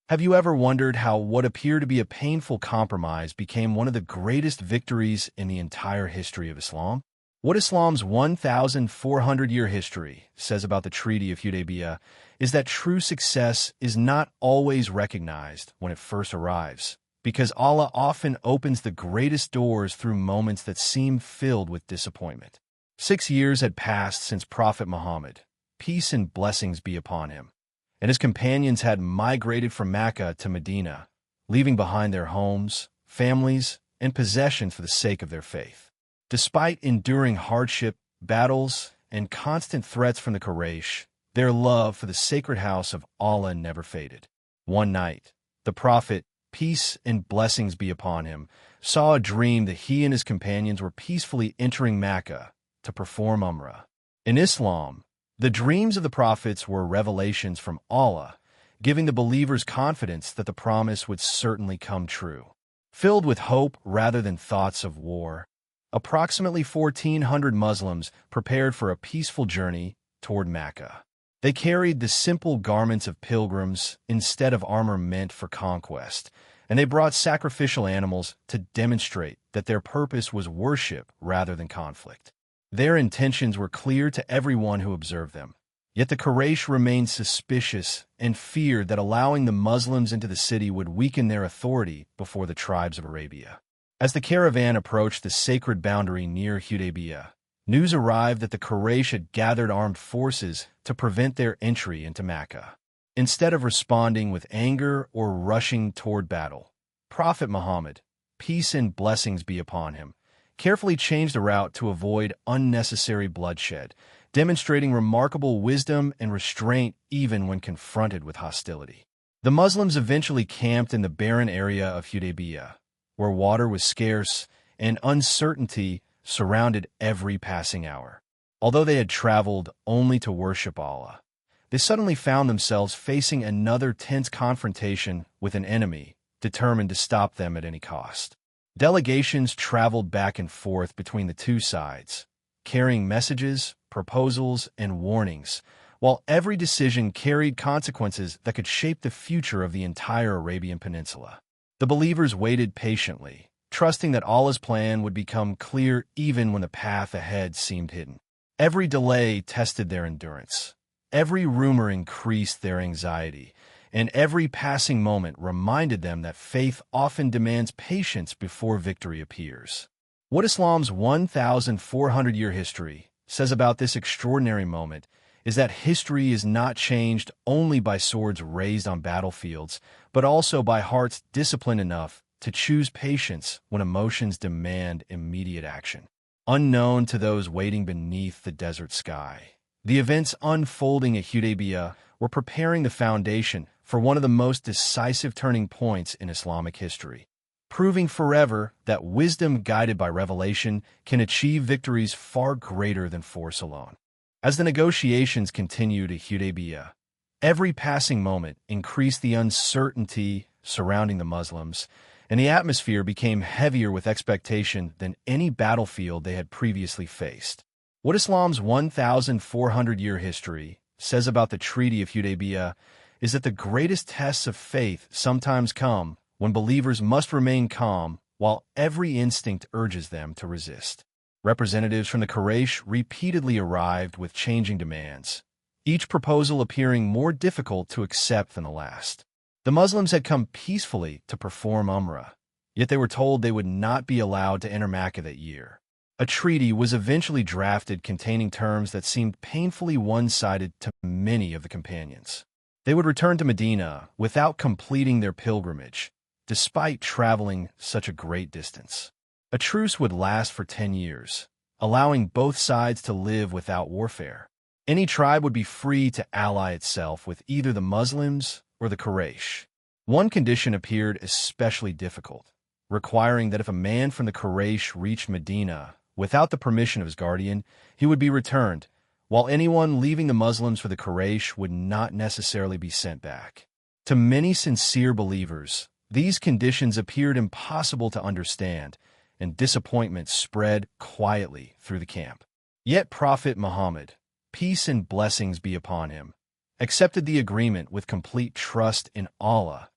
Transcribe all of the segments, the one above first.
Have you ever wondered how what appeared to be a painful compromise became one of the greatest victories in the entire history of Islam? What Islam's 1,400-year history says about the Treaty of Hudaybiyyah is that true success is not always recognized when it first arrives, because Allah often opens the greatest doors through moments that seem filled with disappointment. 6 years had passed since Prophet Muhammad, peace and blessings be upon him, and his companions had migrated from Mecca to Medina, leaving behind their homes, families, and possessions for the sake of their faith. Despite enduring hardship, battles, and constant threats from the Quraysh, their love for the sacred house of Allah never faded. One night, the Prophet, peace and blessings be upon him, saw a dream that he and his companions were peacefully entering Mecca to perform Umrah. In Islam, the dreams of the prophets were revelations from Allah, giving the believers confidence that the promise would certainly come true. Filled with hope rather than thoughts of war, approximately 1,400 Muslims prepared for a peaceful journey toward Mecca. They carried the simple garments of pilgrims instead of armor meant for conquest, and they brought sacrificial animals to demonstrate that their purpose was worship rather than conflict. Their intentions were clear to everyone who observed them. Yet the Quraysh remained suspicious and feared that allowing the Muslims into the city would weaken their authority before the tribes of Arabia. As the caravan approached the sacred boundary near Hudaybiyyah, news arrived that the Quraysh had gathered armed forces to prevent their entry into Mecca. Instead of responding with anger or rushing toward battle, Prophet Muhammad, peace and blessings be upon him, carefully changed the route to avoid unnecessary bloodshed, demonstrating remarkable wisdom and restraint even when confronted with hostility. The Muslims eventually camped in the barren area of Hudaybiyyah, where water was scarce and uncertainty surrounded every passing hour. Although they had traveled only to worship Allah, they suddenly found themselves facing another tense confrontation with an enemy determined to stop them at any cost. Delegations traveled back and forth between the two sides, carrying messages, proposals, and warnings, while every decision carried consequences that could shape the future of the entire Arabian Peninsula. The believers waited patiently, trusting that Allah's plan would become clear even when the path ahead seemed hidden. Every delay tested their endurance. Every rumor increased their anxiety, and every passing moment reminded them that faith often demands patience before victory appears. What Islam's 1,400-year history says about this extraordinary moment is that history is not changed only by swords raised on battlefields, but also by hearts disciplined enough to choose patience when emotions demand immediate action. Unknown to those waiting beneath the desert sky, the events unfolding at Hudaybiyyah were preparing the foundation for one of the most decisive turning points in Islamic history, proving forever that wisdom guided by revelation can achieve victories far greater than force alone. As the negotiations continued at Hudaybiyyah, every passing moment increased the uncertainty surrounding the Muslims, and the atmosphere became heavier with expectation than any battlefield they had previously faced. What Islam's 1,400-year history says about the Treaty of Hudaybiyyah is that the greatest tests of faith sometimes come when believers must remain calm while every instinct urges them to resist. Representatives from the Quraysh repeatedly arrived with changing demands, each proposal appearing more difficult to accept than the last. The Muslims had come peacefully to perform Umrah, yet they were told they would not be allowed to enter Mecca that year. A treaty was eventually drafted containing terms that seemed painfully one-sided to many of the companions. They would return to Medina without completing their pilgrimage, despite traveling such a great distance. A truce would last for 10 years, allowing both sides to live without warfare. Any tribe would be free to ally itself with either the Muslims or the Quraysh. One condition appeared especially difficult, requiring that if a man from the Quraysh reached Medina without the permission of his guardian, he would be returned, while anyone leaving the Muslims for the Quraysh would not necessarily be sent back. To many sincere believers, these conditions appeared impossible to understand, and disappointment spread quietly through the camp. Yet Prophet Muhammad, peace and blessings be upon him, accepted the agreement with complete trust in Allah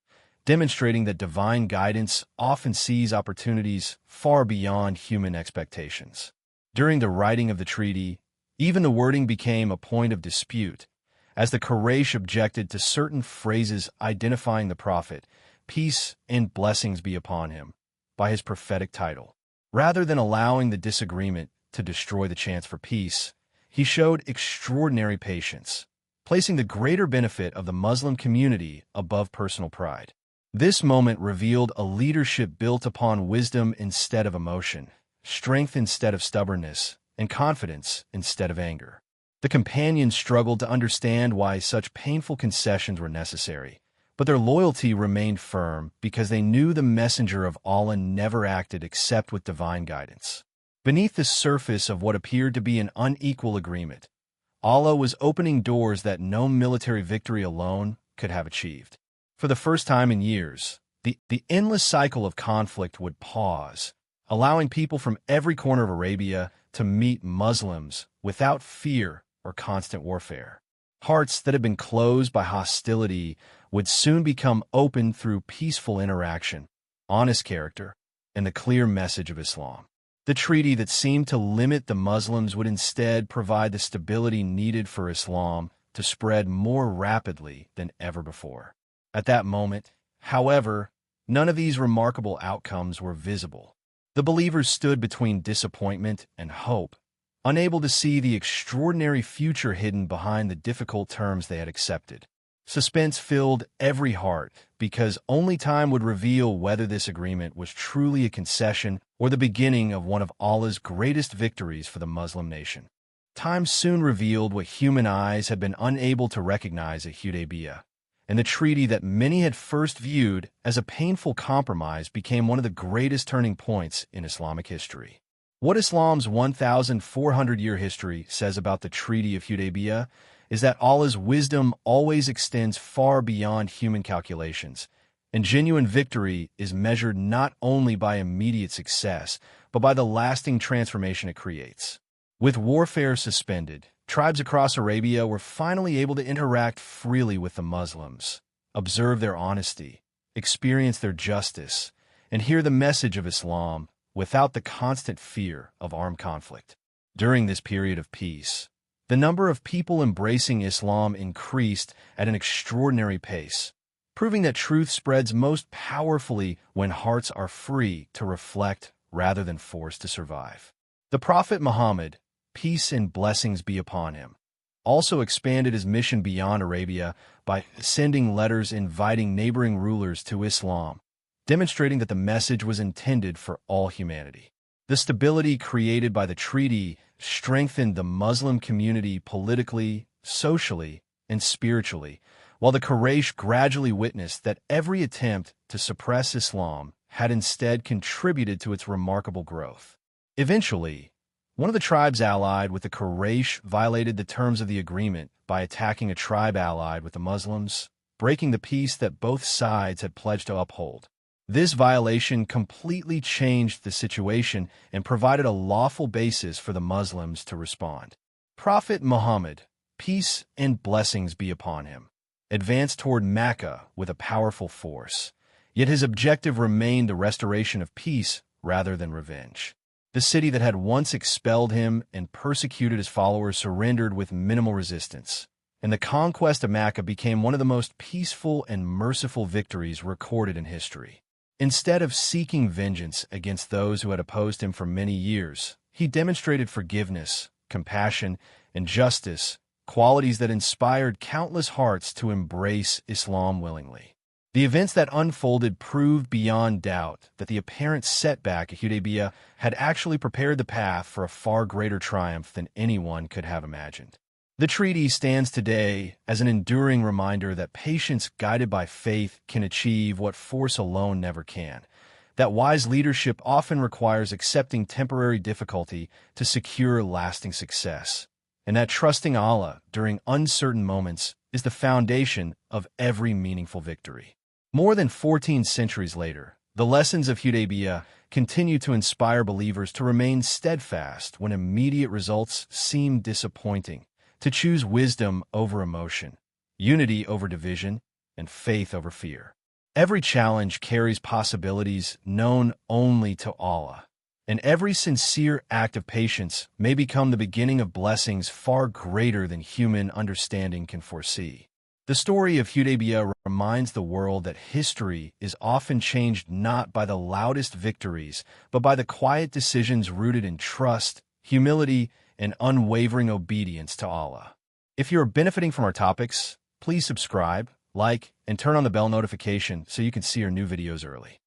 demonstrating that divine guidance often sees opportunities far beyond human expectations. During the writing of the treaty, even the wording became a point of dispute, as the Quraysh objected to certain phrases identifying the Prophet, peace and blessings be upon him, by his prophetic title. Rather than allowing the disagreement to destroy the chance for peace, he showed extraordinary patience, placing the greater benefit of the Muslim community above personal pride. This moment revealed a leadership built upon wisdom instead of emotion, strength instead of stubbornness, and confidence instead of anger. The companions struggled to understand why such painful concessions were necessary, but their loyalty remained firm because they knew the messenger of Allah never acted except with divine guidance. Beneath the surface of what appeared to be an unequal agreement, Allah was opening doors that no military victory alone could have achieved. For the first time in years, the endless cycle of conflict would pause, allowing people from every corner of Arabia to meet Muslims without fear or constant warfare. Hearts that had been closed by hostility would soon become open through peaceful interaction, honest character, and the clear message of Islam. The treaty that seemed to limit the Muslims would instead provide the stability needed for Islam to spread more rapidly than ever before. At that moment, however, none of these remarkable outcomes were visible. The believers stood between disappointment and hope, unable to see the extraordinary future hidden behind the difficult terms they had accepted. Suspense filled every heart because only time would reveal whether this agreement was truly a concession or the beginning of one of Allah's greatest victories for the Muslim nation. Time soon revealed what human eyes had been unable to recognize at Hudaybiyyah, and the treaty that many had first viewed as a painful compromise became one of the greatest turning points in Islamic history. What Islam's 1,400-year history says about the Treaty of Hudaybiyyah is that Allah's wisdom always extends far beyond human calculations, and genuine victory is measured not only by immediate success, but by the lasting transformation it creates. With warfare suspended, tribes across Arabia were finally able to interact freely with the Muslims, observe their honesty, experience their justice, and hear the message of Islam without the constant fear of armed conflict. During this period of peace, the number of people embracing Islam increased at an extraordinary pace, proving that truth spreads most powerfully when hearts are free to reflect rather than forced to survive. The Prophet Muhammad, peace and blessings be upon him, also expanded his mission beyond Arabia by sending letters inviting neighboring rulers to Islam, demonstrating that the message was intended for all humanity. The stability created by the treaty strengthened the Muslim community politically, socially, and spiritually, while the Quraysh gradually witnessed that every attempt to suppress Islam had instead contributed to its remarkable growth. Eventually, one of the tribes allied with the Quraysh violated the terms of the agreement by attacking a tribe allied with the Muslims, breaking the peace that both sides had pledged to uphold. This violation completely changed the situation and provided a lawful basis for the Muslims to respond. Prophet Muhammad, peace and blessings be upon him, advanced toward Makkah with a powerful force, yet his objective remained the restoration of peace rather than revenge. The city that had once expelled him and persecuted his followers surrendered with minimal resistance, and the conquest of Makkah became one of the most peaceful and merciful victories recorded in history. Instead of seeking vengeance against those who had opposed him for many years, he demonstrated forgiveness, compassion, and justice, qualities that inspired countless hearts to embrace Islam willingly. The events that unfolded proved beyond doubt that the apparent setback at Hudaybiyyah had actually prepared the path for a far greater triumph than anyone could have imagined. The treaty stands today as an enduring reminder that patience guided by faith can achieve what force alone never can, that wise leadership often requires accepting temporary difficulty to secure lasting success, and that trusting Allah during uncertain moments is the foundation of every meaningful victory. More than 14 centuries later, the lessons of Hudaybiyyah continue to inspire believers to remain steadfast when immediate results seem disappointing, to choose wisdom over emotion, unity over division, and faith over fear. Every challenge carries possibilities known only to Allah, and every sincere act of patience may become the beginning of blessings far greater than human understanding can foresee. The story of Hudaybiyyah reminds the world that history is often changed not by the loudest victories, but by the quiet decisions rooted in trust, humility, and unwavering obedience to Allah. If you are benefiting from our topics, please subscribe, like, and turn on the bell notification so you can see our new videos early.